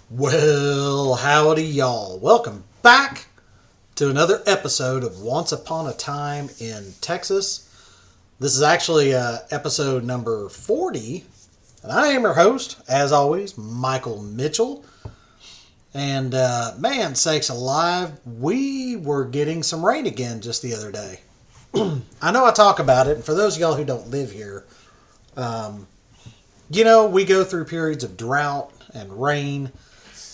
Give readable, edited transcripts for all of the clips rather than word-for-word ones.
Well, howdy y'all. Welcome back to another episode of Once Upon a Time in Texas. This is actually episode number 40, and I am your host, as always, Michael Mitchell. And man sakes alive, we were getting some rain again just the other day. I know I talk about it, and for those of y'all who don't live here, we go through periods of drought and rain,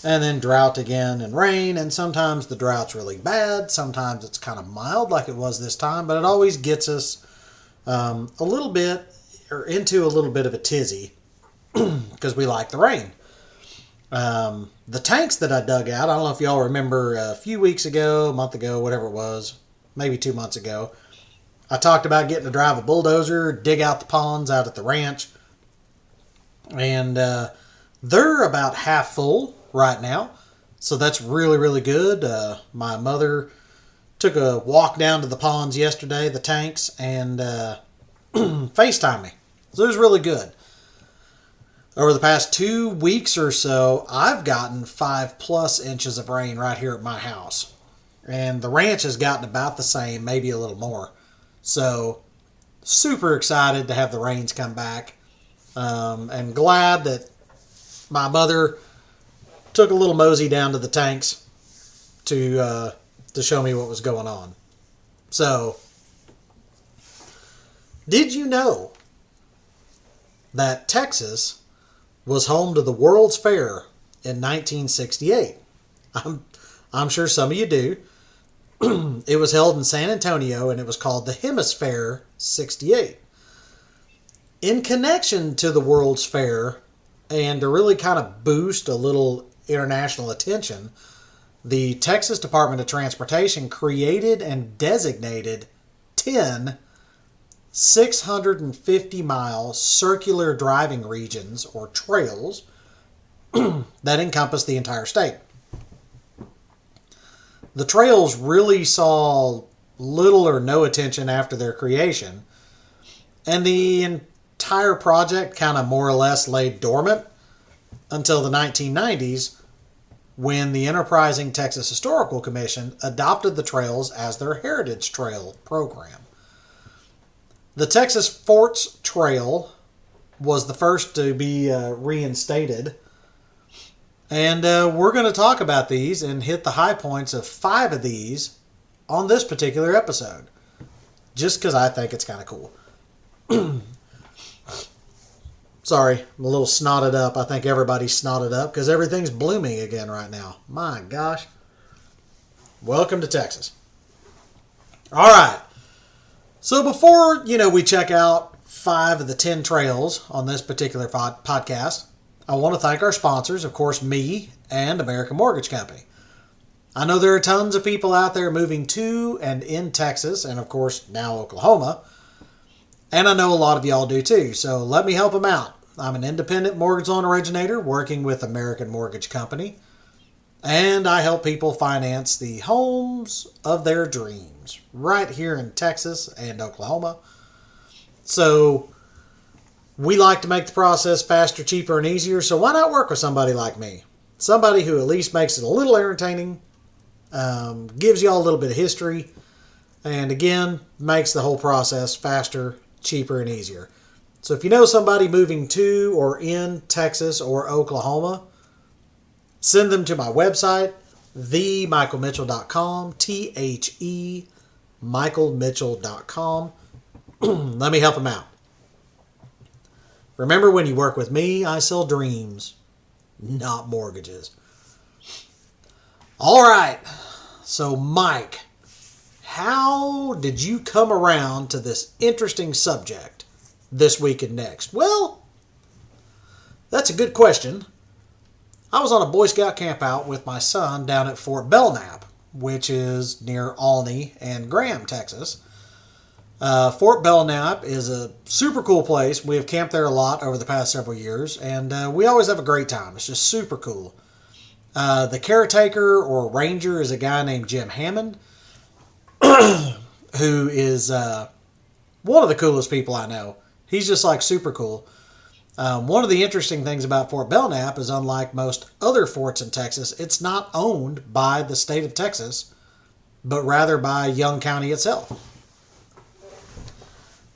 and then drought again and rain, and sometimes the drought's really bad, sometimes it's kind of mild like it was this time, but it always gets us a little bit, or into a little bit of a tizzy, because we like the rain. The tanks that I dug out, I don't know if y'all remember a few weeks ago, a month ago, whatever it was, maybe 2 months ago, I talked about getting to drive a bulldozer, dig out the ponds out at the ranch, and they're about half full right now, so that's really, really good. My mother took a walk down to the ponds yesterday, the tanks, and FaceTimed me, so it was really good. Over the past 2 weeks or so, I've gotten 5+ inches of rain right here at my house, and the ranch has gotten about the same, maybe a little more. So super excited to have the rains come back, and glad that my mother took a little mosey down to the tanks to show me what was going on. So, did you know that Texas was home to the World's Fair in 1968? I'm sure some of you do. It was held in San Antonio, and it was called the HemisFair 68. In connection to the World's Fair, and to really kind of boost a little international attention, the Texas Department of Transportation created and designated 10 650-mile circular driving regions, or trails, that encompass the entire state. The trails really saw little or no attention after their creation, and the entire project kind of more or less lay dormant until the 1990s, when the enterprising Texas Historical Commission adopted the trails as their Heritage Trail program. The Texas Forts Trail was the first to be reinstated, and we're going to talk about these and hit the high points of 5 of these on this particular episode, just because I think it's kind of cool. Sorry, I'm a little snotted up. I think everybody's snotted up because everything's blooming again right now. My gosh. Welcome to Texas. All right. So before, we check out 5 of the 10 trails on this particular podcast, I want to thank our sponsors, of course, me and American Mortgage Company. I know there are tons of people out there moving to and in Texas, and of course now Oklahoma, and I know a lot of y'all do too, so let me help them out. I'm an independent mortgage loan originator working with American Mortgage Company, and I help people finance the homes of their dreams right here in Texas and Oklahoma. So we like to make the process faster, cheaper, and easier, so why not work with somebody like me? Somebody who at least makes it a little entertaining, gives y'all a little bit of history, and again, makes the whole process faster, cheaper, and easier. So if you know somebody moving to or in Texas or Oklahoma, send them to my website, themichaelmitchell.com, themichaelmitchell.com. Let me help them out. Remember, when you work with me, I sell dreams, not mortgages. All right. So, Mike, how did you come around to this interesting subject this week and next? Well, that's a good question. I was on a Boy Scout campout with my son down at Fort Belknap, which is near Alney and Graham, Texas. Fort Belknap is a super cool place. We have camped there a lot over the past several years, and we always have a great time. It's just super cool. The caretaker or ranger is a guy named Jim Hammond, who is one of the coolest people I know. He's just like super cool. One of the interesting things about Fort Belknap is, unlike most other forts in Texas, it's not owned by the state of Texas, but rather by Young County itself.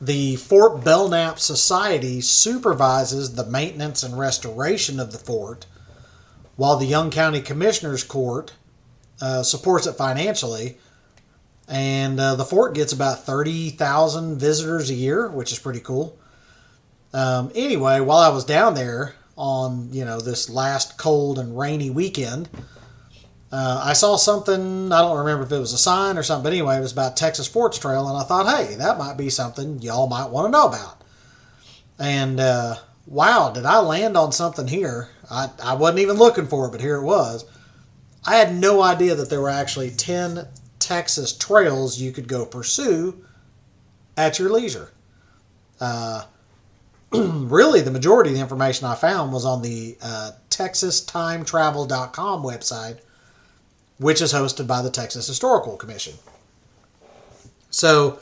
The Fort Belknap Society supervises the maintenance and restoration of the fort, while the Young County Commissioners Court supports it financially. And the fort gets about 30,000 visitors a year, which is pretty cool. Anyway, while I was down there on, this last cold and rainy weekend, I saw something. I don't remember if it was a sign or something, but anyway, it was about Texas Forts Trail, and I thought, hey, that might be something y'all might want to know about. And wow, did I land on something here. I wasn't even looking for it, but here it was. I had no idea that there were actually 10 Texas trails you could go pursue at your leisure. Really, the majority of the information I found was on the TexasTimeTravel.com website, which is hosted by the Texas Historical Commission. So,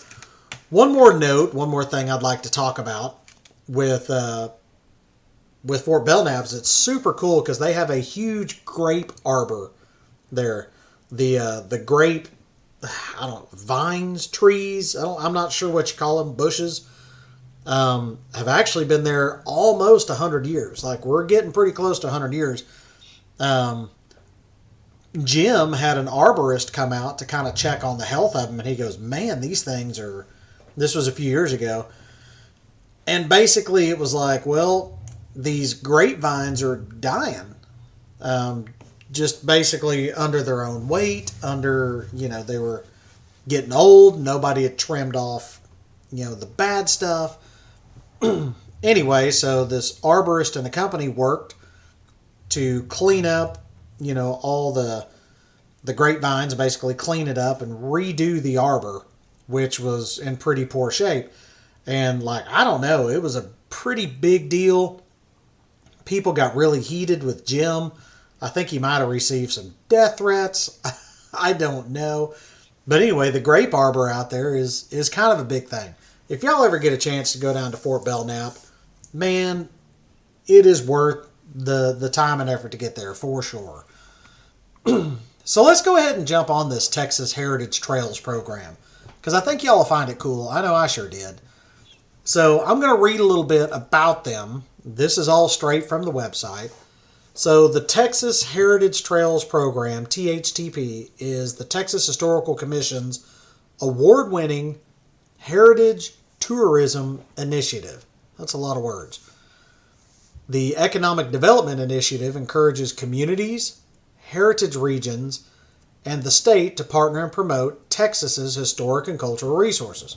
one more thing I'd like to talk about with Fort Belknap is it's super cool because they have a huge grape arbor there. The grape, vines, trees, I'm not sure what you call them, bushes, have actually been there almost 100 years. Like, we're getting pretty close to 100 years. Jim had an arborist come out to kind of check on the health of them, and he goes, man, these things are, this was a few years ago, and basically it was like, well, these grapevines are dying, just basically under their own weight, they were getting old, nobody had trimmed off, the bad stuff. Anyway, so this arborist and the company worked to clean up all the grapevines, basically clean it up and redo the arbor, which was in pretty poor shape. And I don't know, it was a pretty big deal. People got really heated with Jim. I think he might have received some death threats. I don't know. But anyway, the grape arbor out there is kind of a big thing. If y'all ever get a chance to go down to Fort Belknap, man, it is worth the time and effort to get there for sure. So let's go ahead and jump on this Texas Heritage Trails program, because I think y'all will find it cool. I know I sure did. So I'm going to read a little bit about them. This is all straight from the website. So the Texas Heritage Trails program, THTP, is the Texas Historical Commission's award-winning heritage tourism initiative. That's a lot of words. The Economic Development Initiative encourages communities, heritage regions, and the state to partner and promote Texas's historic and cultural resources.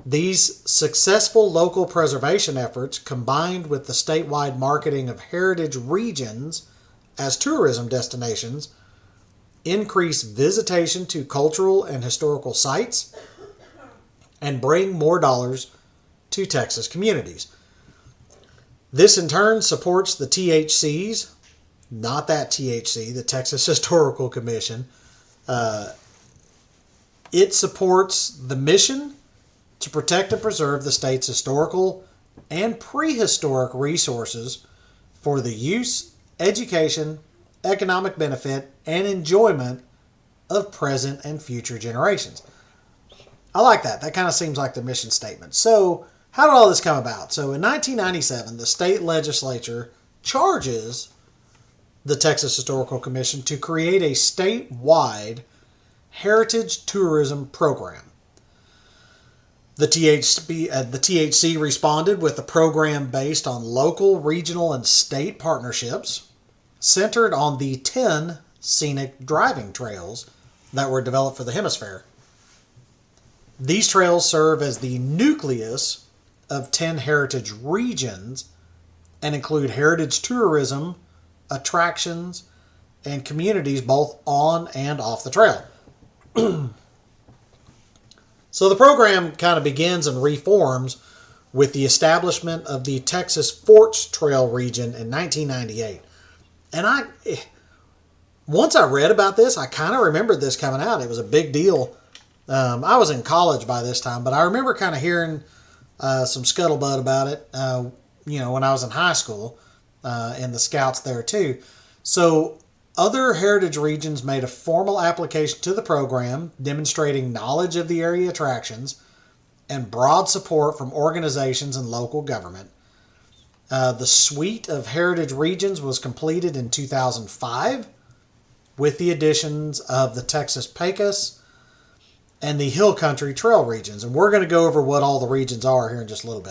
These successful local preservation efforts, combined with the statewide marketing of heritage regions as tourism destinations, increase visitation to cultural and historical sites and bring more dollars to Texas communities. This in turn supports the THC's, not that THC, the Texas Historical Commission. It supports the mission to protect and preserve the state's historical and prehistoric resources for the use, education, economic benefit, and enjoyment of present and future generations. I like that. That kind of seems like the mission statement. So, how did all this come about? So, in 1997, the state legislature charges the Texas Historical Commission to create a statewide heritage tourism program. The THC responded with a program based on local, regional, and state partnerships centered on the 10 scenic driving trails that were developed for the HemisFair. These trails serve as the nucleus of 10 heritage regions and include heritage tourism, attractions, and communities both on and off the trail. So the program kind of begins and reforms with the establishment of the Texas Forts Trail region in 1998. And once I read about this, I kind of remembered this coming out. It was a big deal. I was in college by this time, but I remember kind of hearing some scuttlebutt about it. when I was in high school, and the scouts there too. So other heritage regions made a formal application to the program, demonstrating knowledge of the area attractions and broad support from organizations and local government. The suite of heritage regions was completed in 2005 with the additions of the Texas Pecos and the Hill Country Trail regions. And we're going to go over what all the regions are here in just a little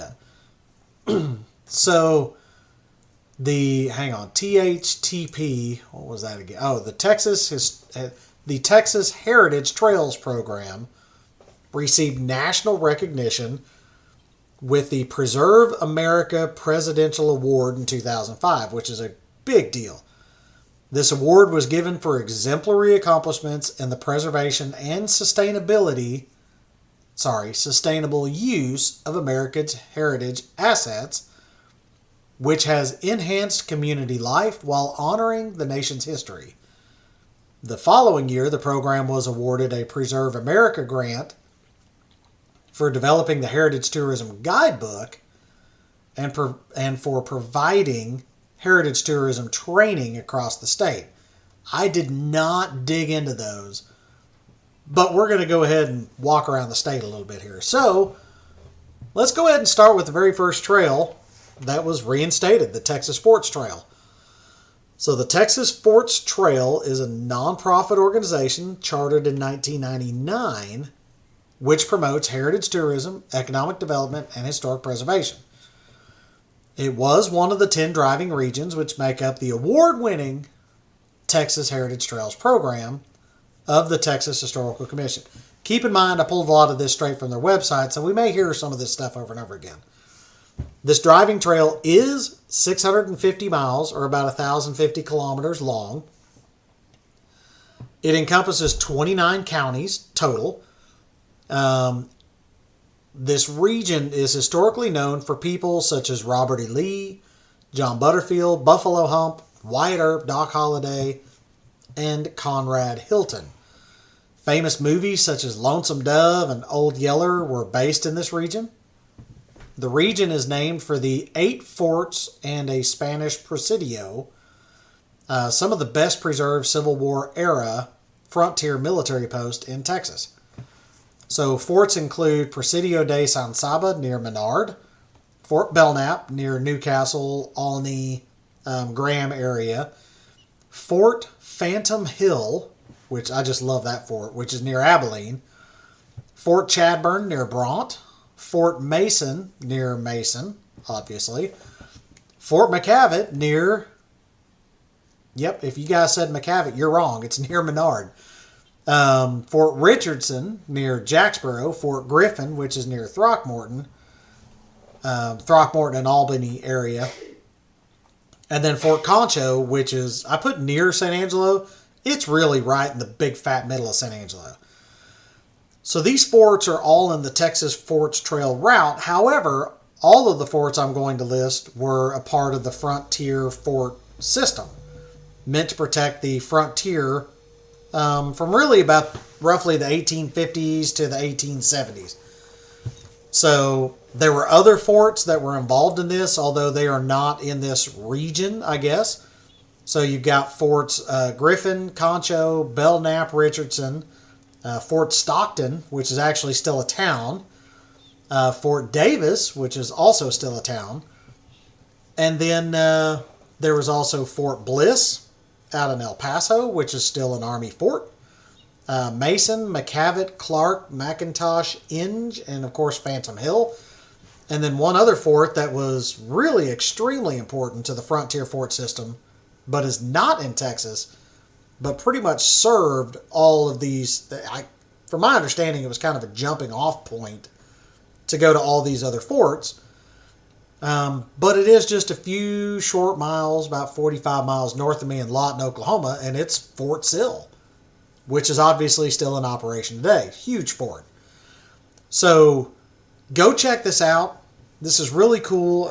bit. So THTP, what was that again? Oh, the Texas Heritage Trails Program received national recognition with the Preserve America Presidential Award in 2005, which is a big deal. This award was given for exemplary accomplishments in the preservation and sustainable use of America's heritage assets, which has enhanced community life while honoring the nation's history. The following year, the program was awarded a Preserve America grant for developing the Heritage Tourism Guidebook and for providing heritage tourism training across the state. I did not dig into those, but we're going to go ahead and walk around the state a little bit here. So let's go ahead and start with the very first trail that was reinstated, the Texas Forts Trail. So the Texas Forts Trail is a nonprofit organization chartered in 1999, which promotes heritage tourism, economic development, and historic preservation. It was one of the 10 driving regions which make up the award-winning Texas Heritage Trails program of the Texas Historical Commission. Keep in mind, I pulled a lot of this straight from their website, so we may hear some of this stuff over and over again. This driving trail is 650 miles, or about 1,050 kilometers long. It encompasses 29 counties total. This region is historically known for people such as Robert E. Lee, John Butterfield, Buffalo Hump, Wyatt Earp, Doc Holliday, and Conrad Hilton. Famous movies such as Lonesome Dove and Old Yeller were based in this region. The region is named for the 8 forts and a Spanish presidio, some of the best preserved Civil War era frontier military posts in Texas. So forts include Presidio de San Saba near Menard, Fort Belknap near Newcastle, Olney, Graham area, Fort Phantom Hill, which I just love that fort, which is near Abilene, Fort Chadbourne near Brant, Fort Mason near Mason, obviously, Fort McCavitt near, if you guys said McCavitt, you're wrong, it's near Menard. Fort Richardson near Jacksboro, Fort Griffin, which is near Throckmorton and Albany area, and then Fort Concho, which is, I put near San Angelo, it's really right in the big fat middle of San Angelo. So these forts are all in the Texas Forts Trail route. However, all of the forts I'm going to list were a part of the Frontier Fort system, meant to protect the frontier from really about roughly the 1850s to the 1870s. So there were other forts that were involved in this, although they are not in this region, I guess. So you've got Forts Griffin, Concho, Belknap, Richardson, Fort Stockton, which is actually still a town, Fort Davis, which is also still a town, and then there was also Fort Bliss out in El Paso, which is still an Army fort. Mason, McCavitt, Clark, McIntosh, Inge, and of course Phantom Hill. And then one other fort that was really extremely important to the frontier fort system, but is not in Texas, but pretty much served all of these. From my understanding, it was kind of a jumping off point to go to all these other forts. But it is just a few short miles, about 45 miles north of me in Lawton, Oklahoma, and it's Fort Sill, which is obviously still in operation today. Huge fort. So go check this out. This is really cool.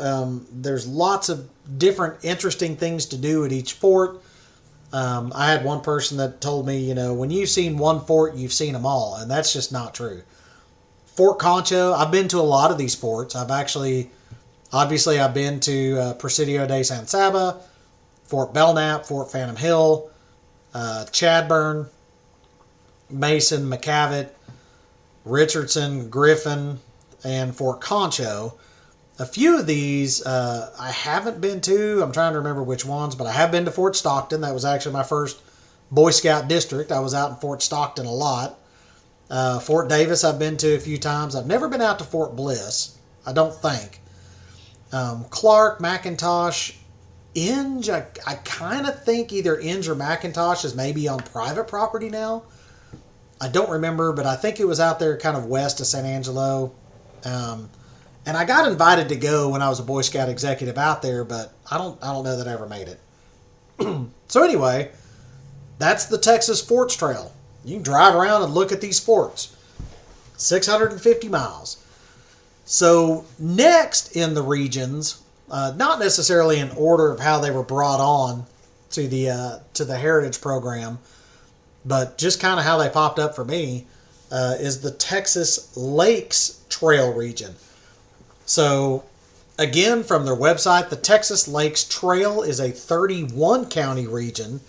There's lots of different interesting things to do at each fort. I had one person that told me, when you've seen one fort, you've seen them all, and that's just not true. Fort Concho, I've been to a lot of these forts. I've actually Obviously, I've been to Presidio de San Saba, Fort Belknap, Fort Phantom Hill, Chadburn, Mason, McCavitt, Richardson, Griffin, and Fort Concho. A few of these I haven't been to. I'm trying to remember which ones, but I have been to Fort Stockton. That was actually my first Boy Scout district. I was out in Fort Stockton a lot. Fort Davis I've been to a few times. I've never been out to Fort Bliss, I don't think. Clark, McIntosh, Inge, I kind of think either Inge or McIntosh is maybe on private property now. I don't remember, but I think it was out there kind of west of San Angelo. And I got invited to go when I was a Boy Scout executive out there, but I don't know that I ever made it. So anyway, that's the Texas Forts Trail. You can drive around and look at these forts. 650 miles. So next in the regions, not necessarily in order of how they were brought on to the Heritage Program, but just kind of how they popped up for me, is the Texas Lakes Trail region. So again, from their website, the Texas Lakes Trail is a 31 county region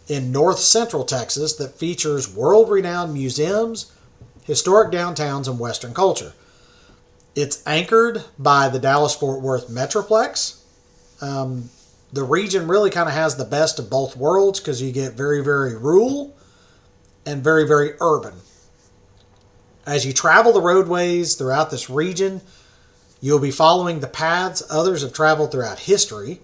in north central Texas that features world-renowned museums, historic downtowns, and Western culture. It's anchored by the Dallas-Fort Worth Metroplex. The region really kind of has the best of both worlds because you get very, very rural and very, very urban. As you travel the roadways throughout this region, you'll be following the paths others have traveled throughout history.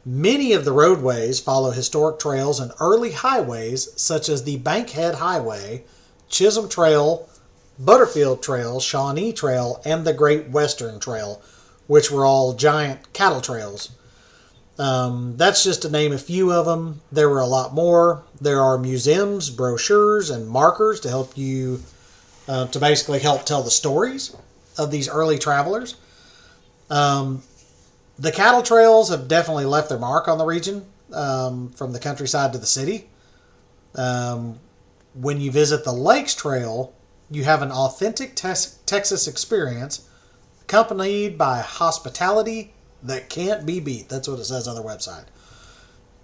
Many of the roadways follow historic trails and early highways such as the Bankhead Highway, Chisholm Trail, Butterfield Trail, Shawnee Trail, and the Great Western Trail, which were all giant cattle trails. That's just to name a few of them. There were a lot more. There are museums, brochures, and markers to help you, to basically help tell the stories of these early travelers. The cattle trails have definitely left their mark on the region, from the countryside to the city. When you visit the Lakes Trail, you have an authentic Texas experience accompanied by hospitality that can't be beat. That's what it says on their website.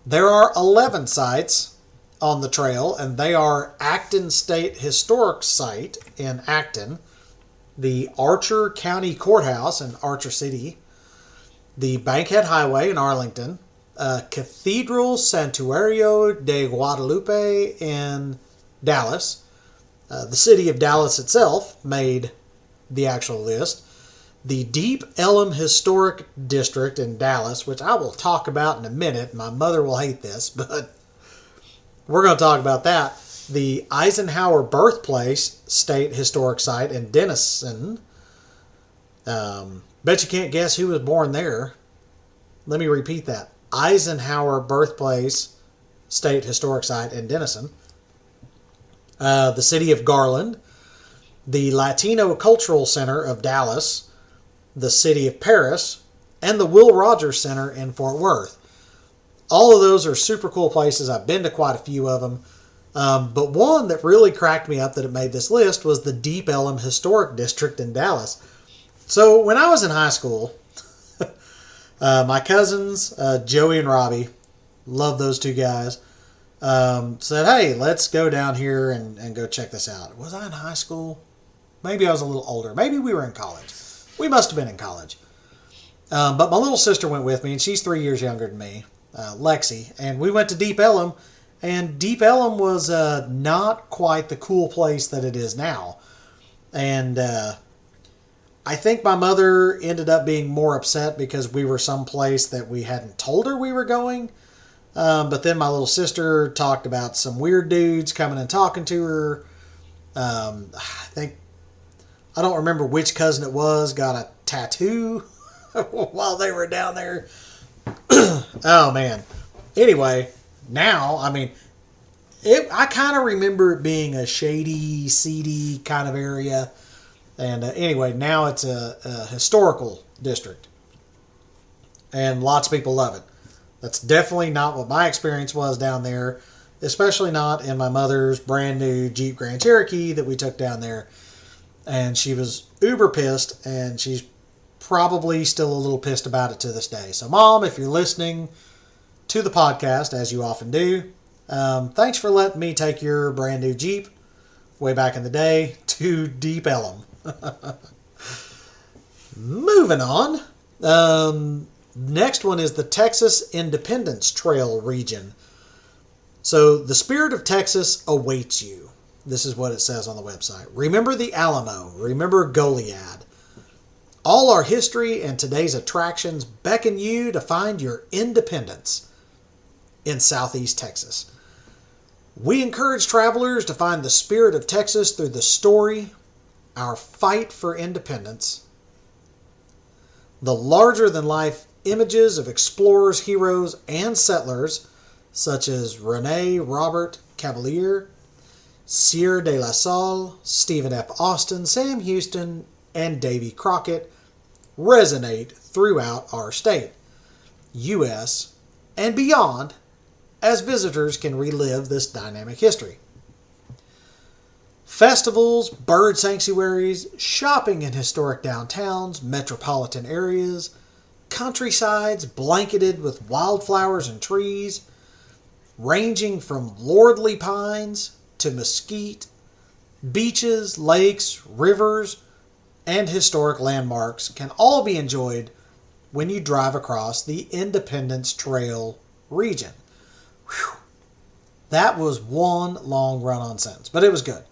There are 11 sites on the trail, and they are Acton State Historic Site in Acton, the Archer County Courthouse in Archer City, the Bankhead Highway in Arlington, Cathedral Santuario de Guadalupe in Dallas. The city of Dallas itself made the actual list. The Deep Ellum Historic District in Dallas, which I will talk about in a minute. My mother will hate this, but we're going to talk about that. The Eisenhower Birthplace State Historic Site in Denison. Bet you can't guess who was born there. Let me repeat that. Eisenhower Birthplace State Historic Site in Denison. The city of Garland, the Latino Cultural Center of Dallas, the city of Paris, and the Will Rogers Center in Fort Worth. All of those are super cool places. I've been to quite a few of them. But one that really cracked me up that it made this list was the Deep Ellum Historic District in Dallas. So when I was in high school, my cousins, Joey and Robbie, love those two guys, said, hey, let's go down here and go check this out. Was I in high school? Maybe I was a little older. Maybe we were in college. We must have been in college. But my little sister went with me, and she's 3 years younger than me, Lexi. And we went to Deep Ellum, and Deep Ellum was not quite the cool place that it is now. And I think my mother ended up being more upset because we were someplace that we hadn't told her we were going. But then my little sister talked about some weird dudes coming and talking to her. I don't remember which cousin it was, got a tattoo while they were down there. Oh, man. Anyway, now, I mean, I kind of remember it being a shady, seedy kind of area. And anyway, now it's a historical district. And lots of people love it. That's definitely not what my experience was down there, especially not in my mother's brand new Jeep Grand Cherokee that we took down there. And she was uber pissed, and she's probably still a little pissed about it to this day. So, Mom, if you're listening to the podcast, as you often do, thanks for letting me take your brand new Jeep way back in the day to Deep Ellum. Moving on. Next one is the Texas Independence Trail region. So, the spirit of Texas awaits you. This is what it says on the website. Remember the Alamo. Remember Goliad. All our history and today's attractions beckon you to find your independence in Southeast Texas. We encourage travelers to find the spirit of Texas through the story, our fight for independence, the larger-than-life images of explorers, heroes, and settlers such as Rene Robert Cavalier, Sieur de la Salle, Stephen F. Austin, Sam Houston, and Davy Crockett resonate throughout our state, U.S., and beyond, as visitors can relive this dynamic history. Festivals, bird sanctuaries, shopping in historic downtowns, metropolitan areas, countrysides blanketed with wildflowers and trees, ranging from lordly pines to mesquite, beaches, lakes, rivers, and historic landmarks can all be enjoyed when you drive across the Independence Trail region. Whew. That was one long run-on sentence, but it was good.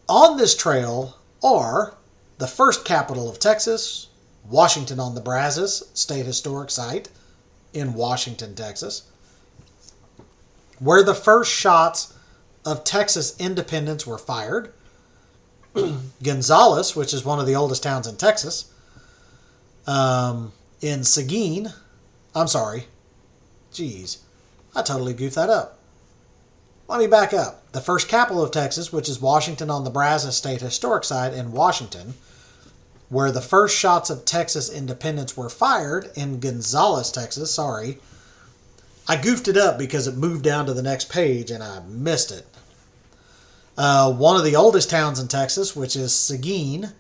On this trail are the first capital of Texas, Washington on the Brazos State Historic Site in Washington, Texas, where the first shots of Texas independence were fired. Gonzales, which is one of the oldest towns in Texas. In Seguin, I'm sorry. Jeez, I totally goofed that up. Let me back up. The first capital of Texas, which is Washington on the Brazos State Historic Site in Washington, where the first shots of Texas independence were fired in Gonzales, Texas. Sorry. I goofed it up because it moved down to the next page and I missed it. One of the oldest towns in Texas, which is Seguin,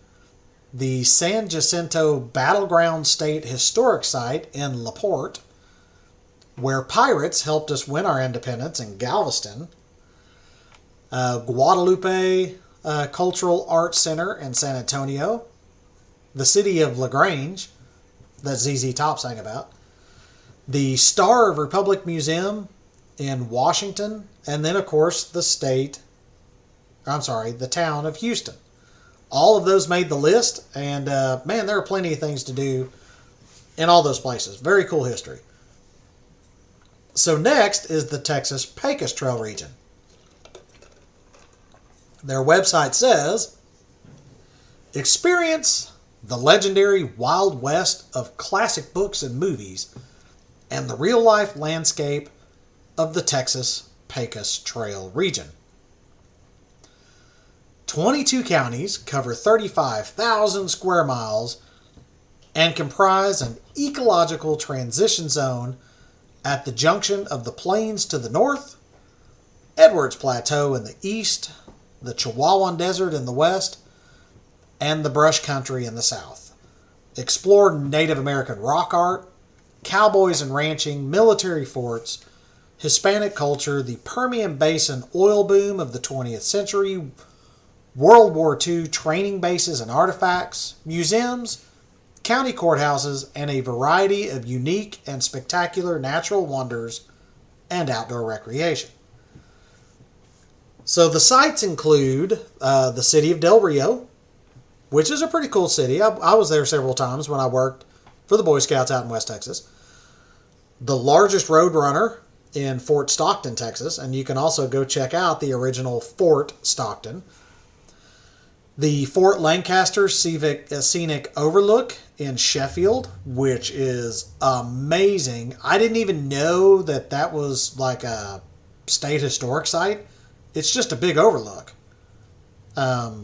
the San Jacinto Battleground State Historic Site in LaPorte, where pirates helped us win our independence in Galveston. Guadalupe Cultural Arts Center in San Antonio. The city of LaGrange, that ZZ Top sang about. The Star of Republic Museum in Washington. And then, of course, the town of Houston. All of those made the list. And, man, there are plenty of things to do in all those places. Very cool history. So next is the Texas Pecos Trail region. Their website says, experience the legendary Wild West of classic books and movies and the real-life landscape of the Texas Pecos Trail region. 22 counties cover 35,000 square miles and comprise an ecological transition zone at the junction of the plains to the north, Edwards Plateau in the east, the Chihuahuan Desert in the west, and the brush country in the south. Explore Native American rock art, cowboys and ranching, military forts, Hispanic culture, the Permian Basin oil boom of the 20th century, World War II training bases and artifacts, museums, county courthouses, and a variety of unique and spectacular natural wonders and outdoor recreation. So the sites include the city of Del Rio, which is a pretty cool city. I was there several times when I worked for the Boy Scouts out in West Texas. The largest road runner in Fort Stockton, Texas, and you can also go check out the original Fort Stockton. The Fort Lancaster Scenic Overlook in Sheffield, which is amazing. I didn't even know that was like a state historic site. It's just a big overlook. But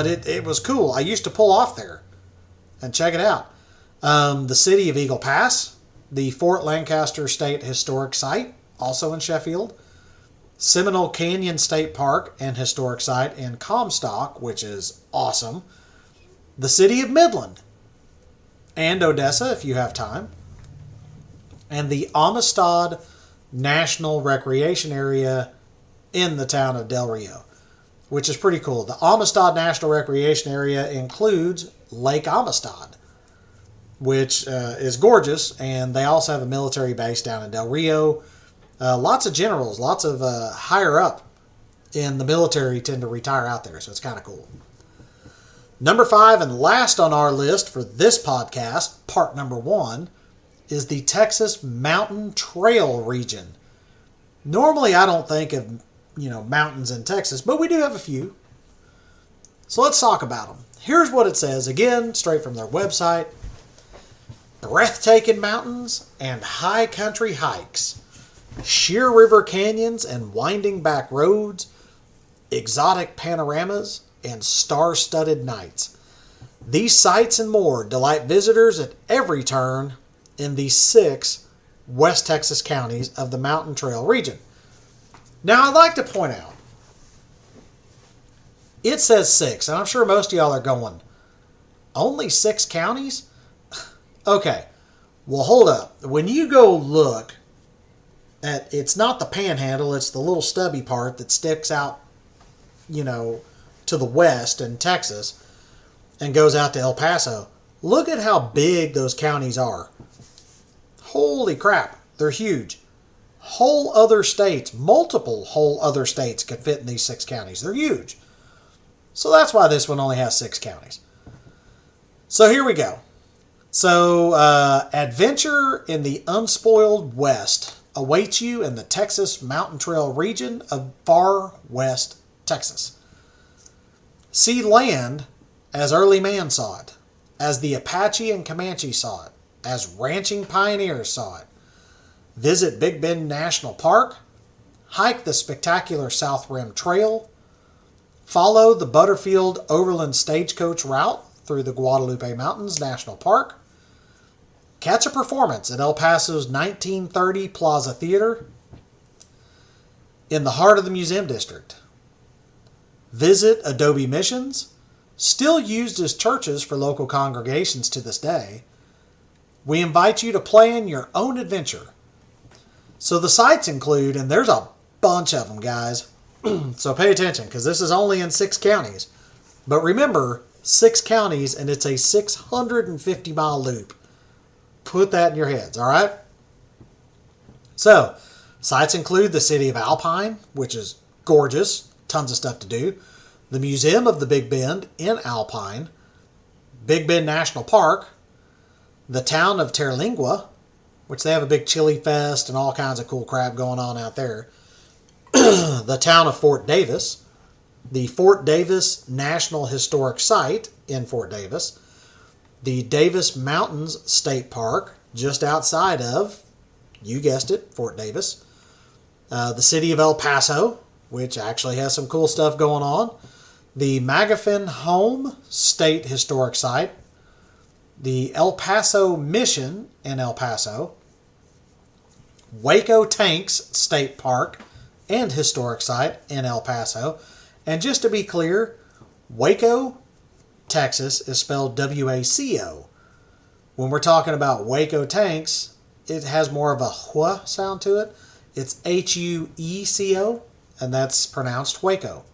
it was cool. I used to pull off there and check it out. The city of Eagle Pass, the Fort Lancaster State Historic Site, also in Sheffield. Seminole Canyon State Park and Historic Site in Comstock, which is awesome. the city of Midland, and Odessa if you have time, and the Amistad National Recreation Area in the town of Del Rio, which is pretty cool. The Amistad National Recreation Area includes Lake Amistad, which is gorgeous, and they also have a military base down in Del Rio. Lots of generals, lots of higher up in the military tend to retire out there, so it's kind of cool. Number 5 and last on our list for this podcast, part number 1, is the Texas Mountain Trail region. Normally I don't think of, mountains in Texas, but we do have a few. So let's talk about them. Here's what it says, again, straight from their website. Breathtaking mountains and high country hikes, sheer river canyons and winding back roads, exotic panoramas, and star-studded nights. These sights and more delight visitors at every turn in the 6 West Texas counties of the Mountain Trail region. Now, I'd like to point out, it says 6, and I'm sure most of y'all are going, only 6 counties? Okay, well, hold up. When you go look at, it's not the panhandle, it's the little stubby part that sticks out, to the west in Texas and goes out to El Paso. Look at how big those counties are. Holy crap, they're huge. Whole other states, multiple whole other states could fit in these 6 counties. They're huge. So that's why this one only has 6 counties. So here we go. So adventure in the unspoiled West awaits you in the Texas Mountain Trail region of far west Texas. See land as early man saw it, as the Apache and Comanche saw it, as ranching pioneers saw it. Visit Big Bend National Park, hike the spectacular South Rim Trail, follow the Butterfield Overland Stagecoach route through the Guadalupe Mountains National Park, catch a performance at El Paso's 1930 Plaza Theater in the heart of the Museum District. Visit Adobe Missions, still used as churches for local congregations to this day. We invite you to plan your own adventure. So the sites include, and there's a bunch of them, guys, so pay attention because this is only in 6 counties. But remember, 6 counties and it's a 650-mile loop. Put that in your heads, all right? So, sites include the city of Alpine, which is gorgeous, tons of stuff to do. The Museum of the Big Bend in Alpine, Big Bend National Park, the town of Terlingua, which they have a big chili fest and all kinds of cool crap going on out there. The town of Fort Davis, the Fort Davis National Historic Site in Fort Davis, the Davis Mountains State Park, just outside of, you guessed it, Fort Davis, the city of El Paso, which actually has some cool stuff going on, the Magafin Home State Historic Site, the El Paso Mission in El Paso, Waco Tanks State Park and Historic Site in El Paso. And just to be clear, Waco, Texas is spelled W-A-C-O. When we're talking about Waco Tanks, it has more of a hua sound to it. It's H-U-E-C-O, and that's pronounced Waco.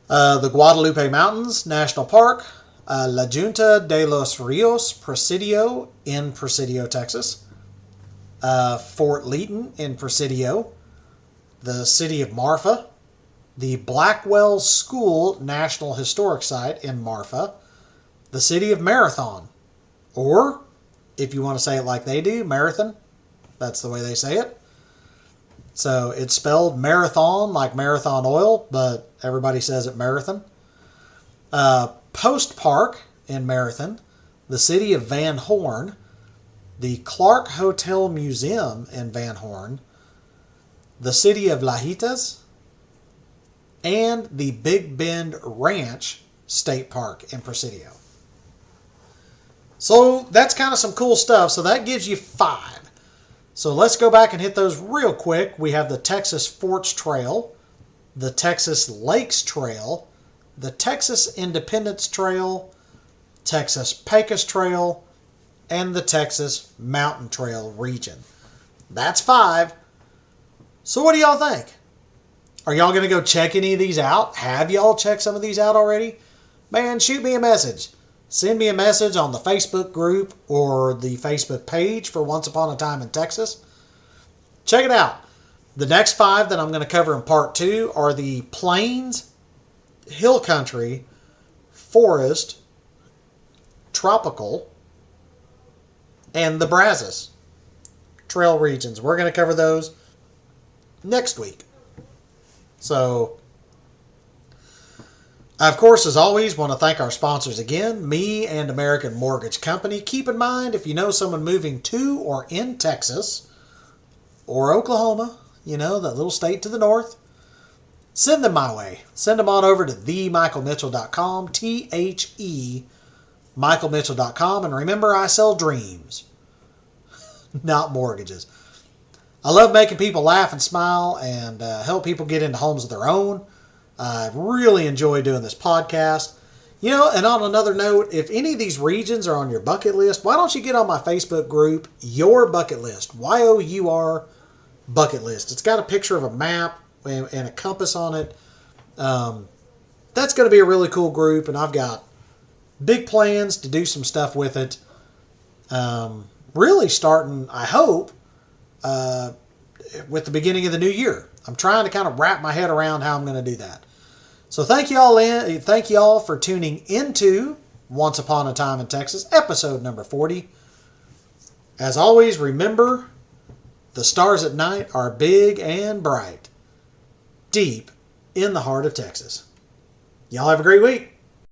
The Guadalupe Mountains National Park, La Junta de los Rios Presidio in Presidio, Texas, Fort Leaton in Presidio, the city of Marfa, the Blackwell School National Historic Site in Marfa, the city of Marathon, or if you want to say it like they do, Marathon, that's the way they say it. So it's spelled Marathon like Marathon Oil, but everybody says it Marathon. Post Park in Marathon, the city of Van Horn, the Clark Hotel Museum in Van Horn, the city of Lajitas, and the Big Bend Ranch State Park in Presidio. So that's kind of some cool stuff. So that gives you 5. So let's go back and hit those real quick. We have the Texas Forts Trail, the Texas Lakes Trail, the Texas Independence Trail, Texas Pecos Trail, and the Texas Mountain Trail region. That's 5. So what do y'all think? Are y'all going to go check any of these out? Have y'all checked some of these out already? Man, shoot me a message. Send me a message on the Facebook group or the Facebook page for Once Upon a Time in Texas. Check it out. The next 5 that I'm going to cover in part 2 are the plains, hill country, forest, tropical, and the Brazos trail regions. We're going to cover those next week. So, I, of course, as always, want to thank our sponsors again, me and American Mortgage Company. Keep in mind, if you know someone moving to or in Texas or Oklahoma, you know, that little state to the north, send them my way. Send them on over to themichaelmitchell.com, THE michaelmitchell.com, and remember, I sell dreams, not mortgages. I love making people laugh and smile and help people get into homes of their own. I really enjoy doing this podcast. You know, and on another note, if any of these regions are on your bucket list, why don't you get on my Facebook group, Your Bucket List, YOUR Bucket List. It's got a picture of a map and a compass on it. That's going to be a really cool group, and I've got big plans to do some stuff with it. Really starting, I hope, with the beginning of the new year. I'm trying to kind of wrap my head around how I'm going to do that. So thank y'all for tuning into Once Upon a Time in Texas, episode number 40. As always, remember, the stars at night are big and bright, deep in the heart of Texas. Y'all have a great week.